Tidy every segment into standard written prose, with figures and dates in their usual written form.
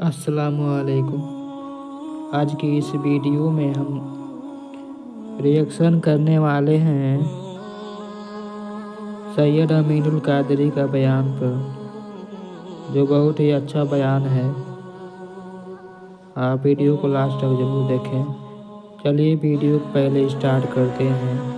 अस्सलामुअलैकुम। आज की इस वीडियो में हम रिएक्शन करने वाले हैं सैयद अमीनुल कादरी का बयान पर, जो बहुत ही अच्छा बयान है। आप वीडियो को लास्ट तक जरूर देखें। चलिए वीडियो को पहले स्टार्ट करते हैं।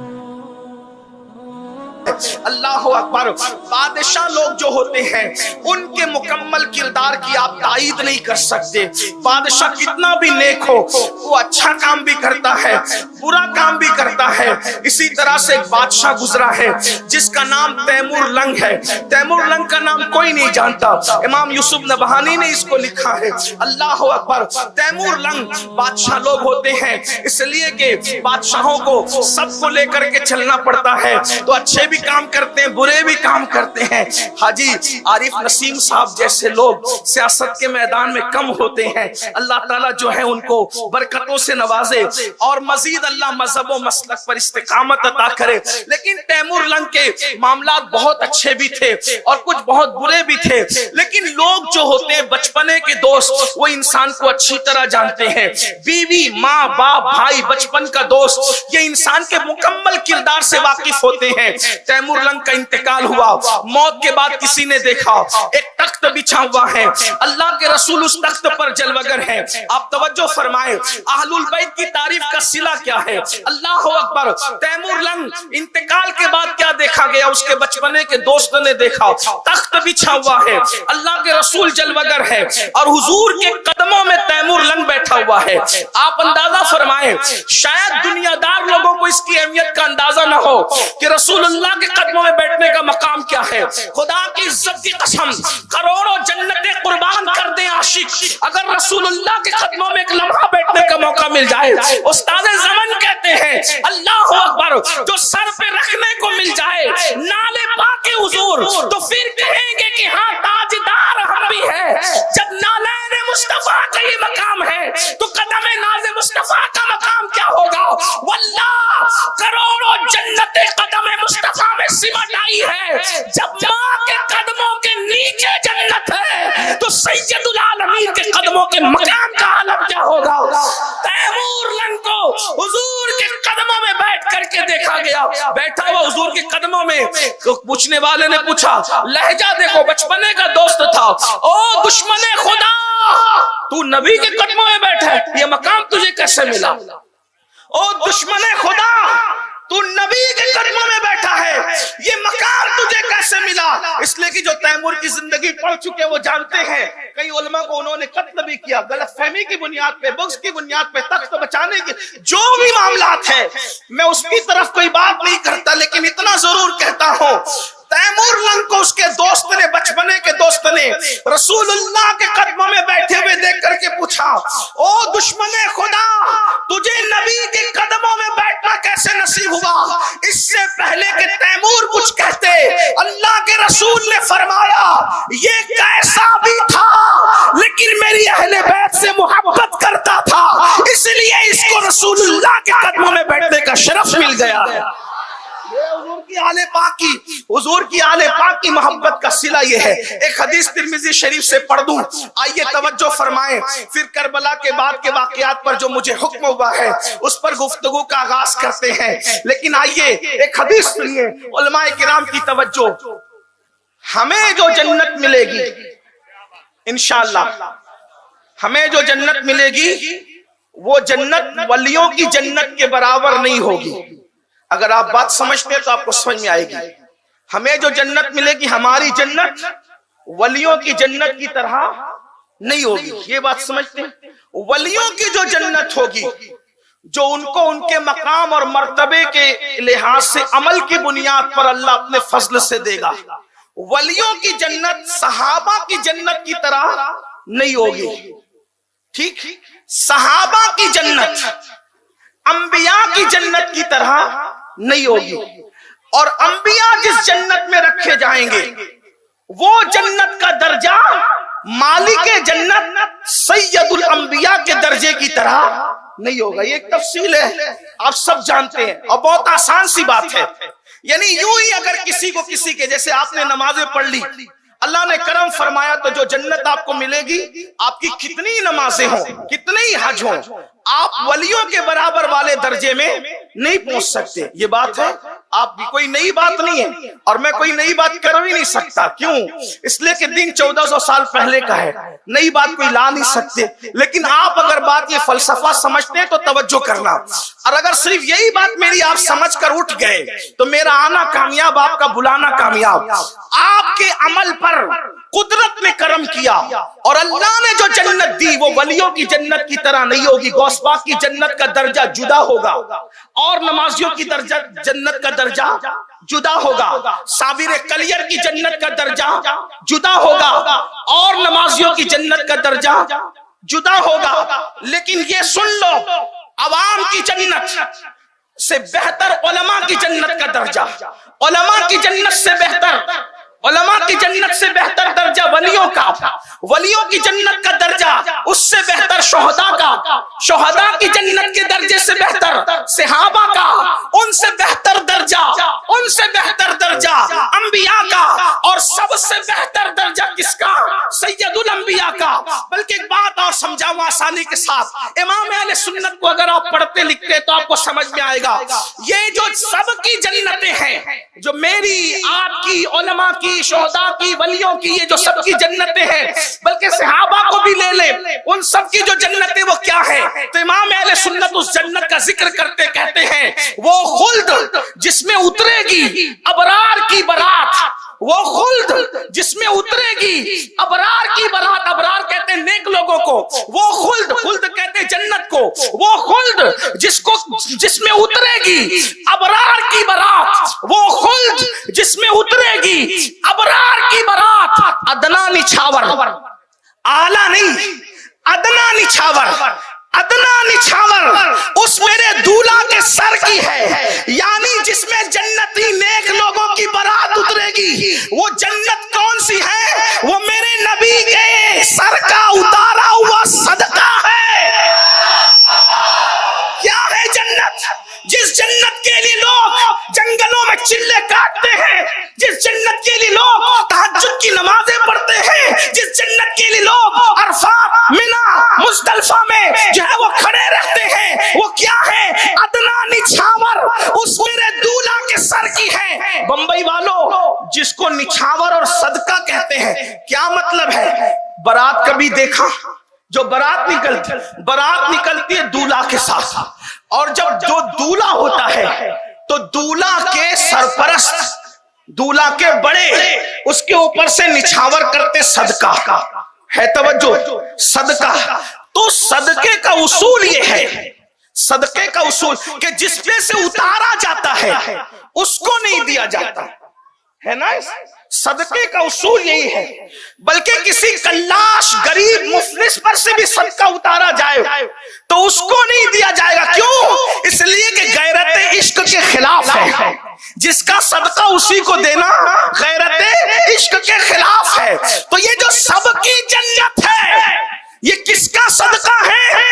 अल्लाह अकबर। बादशाह लोग जो होते हैं उनके मुकम्मल किरदार की आप तायीद नहीं कर सकते। बादशाह कितना भी नेक हो, वो अच्छा काम भी करता है, बुरा काम भी करता है। इसी तरह से एक बादशाह गुजरा है जिसका नाम तैमूर लंग है। तैमूर लंग का नाम कोई नहीं जानता। इमाम यूसुफ नबहानी ने इसको लिखा है। अल्लाह अकबर। तैमूर लंग बादशाह लोग होते हैं, इसलिए कि बादशाहों को सबको लेकर के चलना पड़ता है, तो अच्छे भी काम करते हैं, बुरे भी काम करते हैं। हाजी आरिफ नसीम साहब जैसे लोग सियासत के मैदान में कम होते हैं। अल्लाह ताला जो है उनको बरकतों से नवाजे और मजीद अल्लाह मजहब व मसलक पर इस्तिकामत अता करे। लेकिन तैमूर लंग के मामलात बहुत अच्छे भी थे और कुछ बहुत बुरे भी थे। लेकिन लोग जो होते हैं बचपने के दोस्त, वो इंसान को अच्छी तरह जानते हैं। बीवी, माँ, बाप, भाई, बचपन का दोस्त, ये इंसान के मुकम्मल किरदार से वाकिफ होते हैं। तैमूर लंग का इंतकाल हुआ। मौत के बाद किसी ने देखा एक तख्त बिछा हुआ है, अल्लाह के रसूल उस तख्त पर जलवगर है। आप तवज्जो फरमाए, अहलुल बैत की तारीफ का सिला क्या है। अल्लाह अकबर। तैमूर लंग इंतकाल के बाद क्या देखा गया, उसके बचपने के दोस्त ने देखा तख्त बिछा हुआ है, अल्लाह के रसूल जलवगर है और हुजूर के कदमों में तैमूर लंग बैठा हुआ है। आप अंदाजा फरमाए, शायद दुनियादार लोगों को इसकी अहमियत का अंदाजा न हो कि रसूलुल्लाह के कदमों में बैठने का मकाम क्या है। खुदा की इज्जत की कसम, करोड़ों जन्नतें कुर्बान कर दे आशिक, अगर रसूलुल्लाह के कदमों में एक लम्हा बैठने का मौका मिल जाए। उस्ताद ज़मन कहते हैं अल्लाह अकबर, जो सर पे रखने को मिल जाए नाले पाके हुजूर, तो फिर कहेंगे कि हाँ ताजदार हम भी है। जब नाले मुस्तफा का ये मकाम है, तो कदम नाज़े मुस्तफा का मकाम क्या होगा। वल्लाह करोड़ों जन्नतें कदम मुस्तफा में सिमट आई है। जब माँ के कदमों के नीचे जन्नत है, तो सैयदुल आलमीन के कदमों के मकाम का आलम क्या होगा। तैमूर लंग को हुजूर के कदमों में बैठ करके देखा गया, बैठा हुआ हुजूर के कदमों में। तो पूछने वाले ने पूछा, लहजा देखो, बचपने का दोस्त था। ओ दुश्मने खुदा, तू नबी के कदमों में बैठा है, ये मकाम तुझे कैसे मिला। ओ दुश्मने खुदा, तू नबी के कदमों में बैठा है, ये मकाम तुझे कैसे मिला। इसलिए कि जो तैमूर की जिंदगी पढ़ चुके वो जानते हैं, कई उलमा को उन्होंने कत्ल भी किया, गलतफहमी की बुनियाद पे, बुग़्ज़ की बुनियाद पे, तख्त बचाने की जो भी मामलात है, मैं उसकी तरफ कोई बात नहीं करता, लेकिन इतना जरूर कहता हूं, तैमूर लंग को उसके दोस्त ने, बचपने के दोस्त ने रसूलुल्लाह के कदमों में बैठे हुए देख करके पूछा, ओ दुश्मने खुदा, तुझे नबी के कदमों में बैठना कैसे नसीब हुआ। इससे पहले कि तैमूर कुछ कहते, अल्लाह के रसूल ने फरमाया, ये कैसा भी था लेकिन मेरी अहले बैत से मोहब्बत करता था, इसलिए इसको रसूलुल्लाह के कदमों में बैठने का शरफ मिल गया है। हुजूर की आले पाक की मोहब्बत का सिला ये है। एक हदीस तिरमिजी शरीफ से पढ़ दूं, आइए तवज्जो फरमाएं। फिर करबला के बाद के वाकयात पर जो मुझे हुक्म हुआ है उस पर गुफ्तगू का आगाज करते हैं। लेकिन आइए एक हदीस सुनिए, उलमाए किराम की तवज्जो। हमें जो जन्नत मिलेगी इंशाअल्लाह, हमें जो जन्नत मिलेगी वो जन्नत वलियों की जन्नत के बराबर नहीं होगी। अगर आप बात समझते हैं तो आपको समझ में आएगी। हमें जो जन्नत मिलेगी, हमारी जन्नत वलियों की जन्नत की तरह नहीं होगी। ये बात समझते हैं। वलियों की जो जन्नत होगी, जो उनको उनके मकाम और मर्तबे के लिहाज से अमल की बुनियाद पर अल्लाह अपने फजल से देगा। वलियों की जन्नत सहाबा की जन्नत की तरह नहीं होगी। ठीक, सहाबा की जन्नत अंबिया की जन्नत की तरह नहीं होगी। और अंबिया जिस जन्नत में रखे जाएंगे, वो जन्नत का दर्जा मालिक जन्नत सैयदुल अंबिया के दर्जे की तरह नहीं होगा। ये एक तफसील है, आप सब जानते हैं और बहुत आसान सी बात है। यानी यूं ही अगर किसी को किसी के, जैसे आपने नमाजें पढ़ ली, अल्लाह ने करम फरमाया तो जो जन्नत आपको मिलेगी, आपकी कितनी नमाजें हों, कितनी हज हों, आप वलियों के बराबर वाले दर्जे में नहीं पहुंच सकते। ये बात है, आप भी कोई नई बात नहीं है और मैं कोई नई बात कर भी नहीं सकता। क्यों? इसलिए कि दिन 1400 साल पहले का है, नई बात कोई ला नहीं सकते। लेकिन आप अगर बात ये फलसफा समझते हैं तो तवज्जो करना, और अगर सिर्फ यही बात मेरी आप समझ कर उठ गए तो मेरा आना कामयाब, आपका बुलाना कामयाब। आपके अमल पर कुदरत ने करम किया और अल्लाह ने जो जन्नत दी वो वलियों की जन्नत की तरह नहीं होगी। गौस पाक की जन्नत का दर्जा जुदा होगा और नमाजियों की दर्जा जन्नत का दर्जा जुदा होगा। साबिर कलियर की जन्नत का दर्जा जुदा होगा और नमाजियों की जन्नत का दर्जा जुदा होगा। लेकिन ये सुन लो, अवाम की जन्नत से बेहतर उलमा की जन्नत का दर्जा, उलमा की जन्नत से बेहतर, उलमा की जन्नत से बेहतर दर्जा वलियों का, वलियों की जन्नत का दर्जा उससे बेहतर शोहदा का, शोहदा की जन्नत के दर्जे से बेहतर सहाबा का, उनसे बेहतर दर्जा, उनसे बेहतर दर्जा अंबिया का, और सबसे बेहतर दर्जा किसका? सैयदुल अंबिया का। बल्कि एक बात और समझाऊं आसानी के साथ, इमाम अहले सुन्नत को अगर आप पढ़ते लिखते तो आपको समझ में आएगा। ये जो सबकी जन्नतें हैं, जो मेरी आपकी उलमा की, शोहदा की, वलियों की, ये जो सबकी जन्नतें हैं, बल्कि सहाबा को भी ले ले, उन सबकी जो जन्नतें वो क्या है? तो इमाम अहले सुन्नत उस जन्नत का जिक्र करते कहते हैं वो खुल्द जिसमें उतरेगी अबरार की बारात, वो खुल्द जिसमें उतरेगी अबरार की बारात, अबरार कहते हैं नेक लोगों को, वो खुल्द, खुल्द कहते हैं जन्नत को, वो खुल्द जिसमें उतरेगी अबरार की बारात, वो खुल्द जिसमें उतरेगी अबरार की बारात, अदना निछावर, आला नहीं, अदना निछावर, अदना निछावर उस मेरे दूल्हा के सर की है। यानी जिसमें जन्नती नेक लोगों की बारात उतरेगी, वो जन्नत कौन सी है? वो मेरे नबी के सर का उतारा हुआ सदका है। क्या है जन्नत? जिस जन्नत के लिए लोग जंगलों में चिल्ले काटते हैं, जिस जन्नत के लिए लोग तहज्जुद की नमाजें पढ़ते हैं, जिस जन्नत के लिए लोग अरफात, मिना, मुज़दलिफा में जो है वो खड़े रहते हैं, वो क्या है? अदना निछावर उस मेरे दूल्हा के सर की है। बंबई वालों, जिसको निछावर और सदका कहते हैं, क्या मतलब है? बारात कभी देखा? जो बारात निकलती है दूल्हा के साथ, और जब जो दूल्हा होता है तो दूल्हा के सरपरस्त, दूल्हा के बड़े उसके ऊपर से निछावर करते सदका है। तवज्जो, सदका। तो सदके का उसूल ये है, सदके का उसूल कि जिसपे से उतारा जाता है उसको नहीं दिया जाता है ना। सदके का उसूल यही है। बल्कि किसी कल्लाश गरीब मुफलिस पर से भी सदका उतारा जाए तो उसको नहीं दिया जाएगा। क्यों? इसलिए कि गैरत इश्क के खिलाफ है। जिसका सदका उसी को देना गैरत इश्क के खिलाफ है। तो ये जो सबकी जन्नत है, ये किसका सदका है?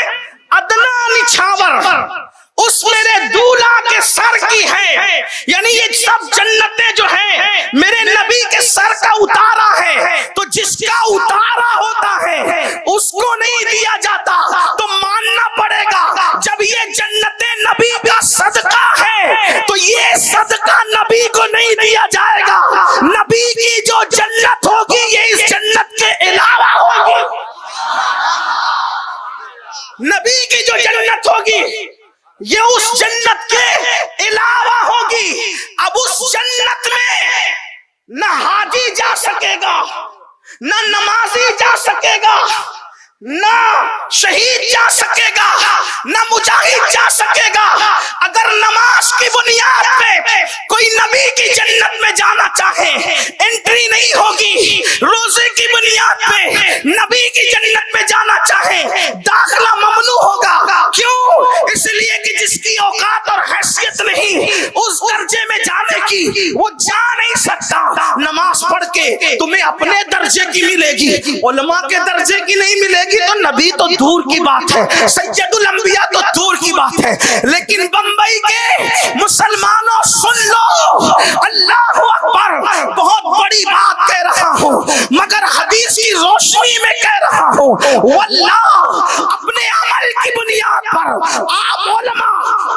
अदना निछावर उस मेरे दूल्हा के सर की है। यानी ये सब जन्नतें जो हैं मेरे नबी के सर का उतारा है। तो जिसका उतारा होता है उसको नहीं दिया जाता। तो मानना पड़ेगा जब ये जन्नतें नबी का सदका है तो ये सदका नबी को नहीं दिया जाएगा। नबी की जो जन्नत होगी ये इस जन्नत के अलावा होगी। नबी की जो जन्नत होगी ये उस जन्नत के अलावा होगी। अब उस जन्नत में न हाजी जा सकेगा, न नमाजी जा सकेगा, न शहीद जा सकेगा, न मुजाहिद जा सकेगा। अगर नमाज की बुनियाद पे कोई नबी की जन्नत में जाना चाहे एंट्री नहीं होगी। रोजे की बुनियाद पे नबी की जन्नत में जाना चाहे दाखिला ममनू होगा। क्यों? इसलिए कि जिसकी औकात और हैसियत नहीं उस दर्जे में जाने की वो जा नहीं सकता। नमाज पढ़ के तुम्हें अपने दर्जे की मिलेगी, उलमा के दर्जे की नहीं मिलेगी तो नबी तो दूर की बात है, सैयदुल अंबिया तो दूर की बात है। लेकिन बंबई के मुसलमानों सुन लो, अल्लाह अकबर, बहुत बड़ी बात कह रहा हूँ मगर हदीस की रोशनी में कह रहा हूँ। वल्लाह अपने अमल की बुनियाद पर आप उलमा,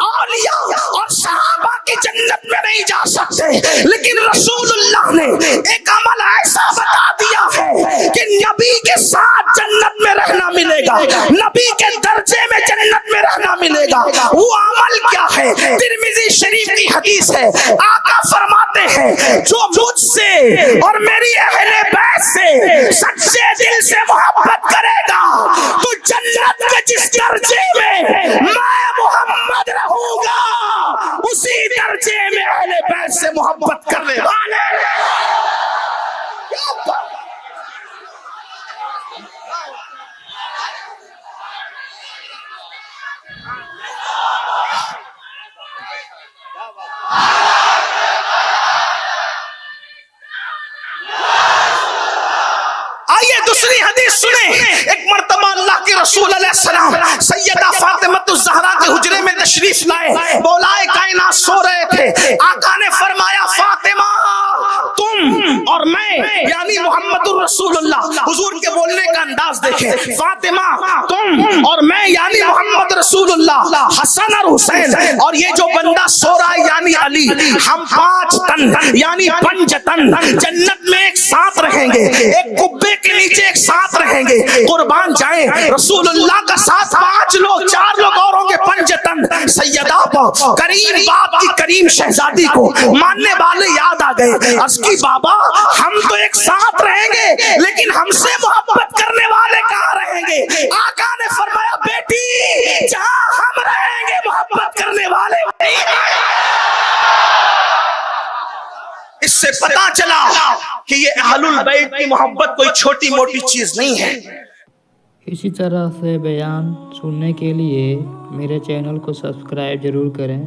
औलिया और सहाबा की जन्नत में नहीं जा सकते, लेकिन रसूलुल्लाह ने एक अमल ऐसा बता दिया है कि नबी के साथ जन्नत में रहना मिलेगा, नबी के दर्जे में जन्नत में रहना मिलेगा। वो अमल क्या है? तिरमिजी शरीफ की हदीस है, आका फरमाते हैं जो मुझसे और मेरी अहले बैत से सच्चे दिल से मोहब्बत करेगा तो जन्नत के जिस दर्जे में मैं मोहम्मद रहूंगा उसी दर्जे में अहले बैत से मोहब्बत करने वाले। आइए दूसरी हदीस सुने। एक मर्तबा अल्लाह के रसूल अलैहिस्सलाम सैयदा फातिमा ज़हरा के हुजरे में तशरीफ लाए, मौलाए कायनात सो रहे थे। आका ने फरमाया फातिमा तुम और मैं यानी मोहम्मदुर रसूलुल्लाह, हुजूर के बोलने का अंदाज देखें, फातिमा तुम और मैं यानी मोहम्मद रसूलुल्लाह, हसन और हुसैन और ये जो बंदा सो रहा है यानी अली, हम 5 तन यानी पंजतन जन्नत में एक साथ रहेंगे, एक कुब्बे के नीचे एक साथ रहेंगे। कुर्बान जाए रसूलुल्लाह का साथ 5 लोग 4 लोग और होंगे पंजतन। सैयदा करीम बाप की करीम शहजादी को मानने वाले याद आ गए, अस्की बाबा हम तो एक साथ रहेंगे लेकिन हमसे मोहब्बत करने वाले कहाँ रहेंगे? आका ने फरमाया बेटी जहाँ हम रहेंगे मोहब्बत करने वाले। इससे पता चला कि ये अहलुल बैत की मोहब्बत कोई छोटी मोटी चीज नहीं है। इसी तरह से बयान सुनने के लिए मेरे चैनल को सब्सक्राइब जरूर करें।